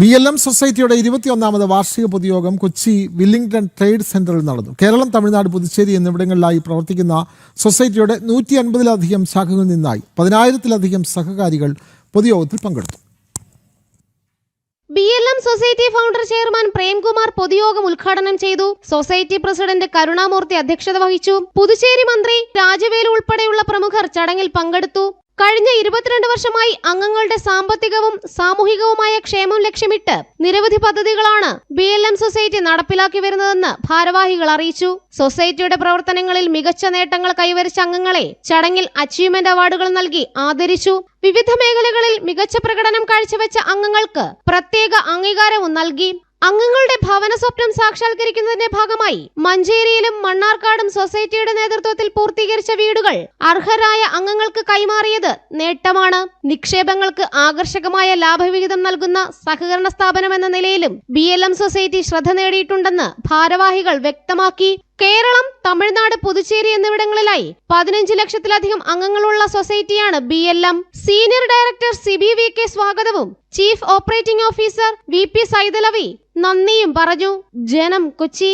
BLM സൊസൈറ്റിയുടെ 21ാമത് വാർഷിക പൊതുയോഗം കൊച്ചി വില്ലിംഗ്ടൺ ട്രേഡ് സെന്ററിൽ നടന്നു. കേരളം, തമിഴ്നാട്, പുതുച്ചേരി എന്നിവിടങ്ങളിലായി പ്രവർത്തിക്കുന്ന സൊസൈറ്റിയുടെ 150-ലധികം ശാഖകളിൽ നിന്നായി 10,000-ലധികം സഹകാരികൾ പൊതുയോഗത്തിൽ പങ്കെടുത്തു. BLM society founder chairman Premkumar പൊതുയോഗം ഉദ്ഘാടനം ചെയ്തു. സൊസൈറ്റി പ്രസിഡന്റ് കരുണാമൂർത്തി അധ്യക്ഷത വഹിച്ചു. പുതുച്ചേരി മന്ത്രി രാജവേലു ഉൾപ്പെടെയുള്ള പ്രമുഖർ ചടങ്ങിൽ പങ്കെടുത്തു. കഴിഞ്ഞ 22 വർഷമായി അംഗങ്ങളുടെ സാമ്പത്തികവും സാമൂഹികവുമായ ക്ഷേമം ലക്ഷ്യമിട്ട് നിരവധി പദ്ധതികളാണ് BLM സൊസൈറ്റി നടപ്പിലാക്കി വരുന്നതെന്ന് ഭാരവാഹികൾ അറിയിച്ചു. സൊസൈറ്റിയുടെ പ്രവർത്തനങ്ങളിൽ മികച്ച നേട്ടങ്ങൾ കൈവരിച്ച അംഗങ്ങളെ ചടങ്ങിൽ അച്ചീവ്മെന്റ് അവാർഡുകൾ നൽകി ആദരിച്ചു. വിവിധ മേഖലകളിൽ മികച്ച പ്രകടനം കാഴ്ചവെച്ച അംഗങ്ങൾക്ക് പ്രത്യേക അംഗീകാരവും നൽകി. അംഗങ്ങളുടെ ഭവന സ്വപ്നം സാക്ഷാത്കരിക്കുന്നതിന്റെ ഭാഗമായി മഞ്ചേരിയിലും മണ്ണാർക്കാടും സൊസൈറ്റിയുടെ നേതൃത്വത്തിൽ പൂർത്തീകരിച്ച വീടുകൾ അർഹരായ അംഗങ്ങൾക്ക് കൈമാറിയത് നേട്ടമാണ്. നിക്ഷേപങ്ങൾക്ക് ആകർഷകമായ ലാഭവിഹിതം നൽകുന്ന സഹകരണ സ്ഥാപനം എന്ന നിലയിലും BLM സൊസൈറ്റി ശ്രദ്ധ നേടിയിട്ടുണ്ടെന്ന് ഭാരവാഹികൾ വ്യക്തമാക്കി. കേരളം, തമിഴ്നാട്, പുതുച്ചേരി എന്നിവിടങ്ങളിലായി 15 ലക്ഷത്തിലധികം അംഗങ്ങളുള്ള സൊസൈറ്റിയാണ് BLM. Senior director Sibi VK സ്വാഗതവും chief operating officer VP Saidalavi നന്ദിയും പറഞ്ഞു. ജനം, കൊച്ചി.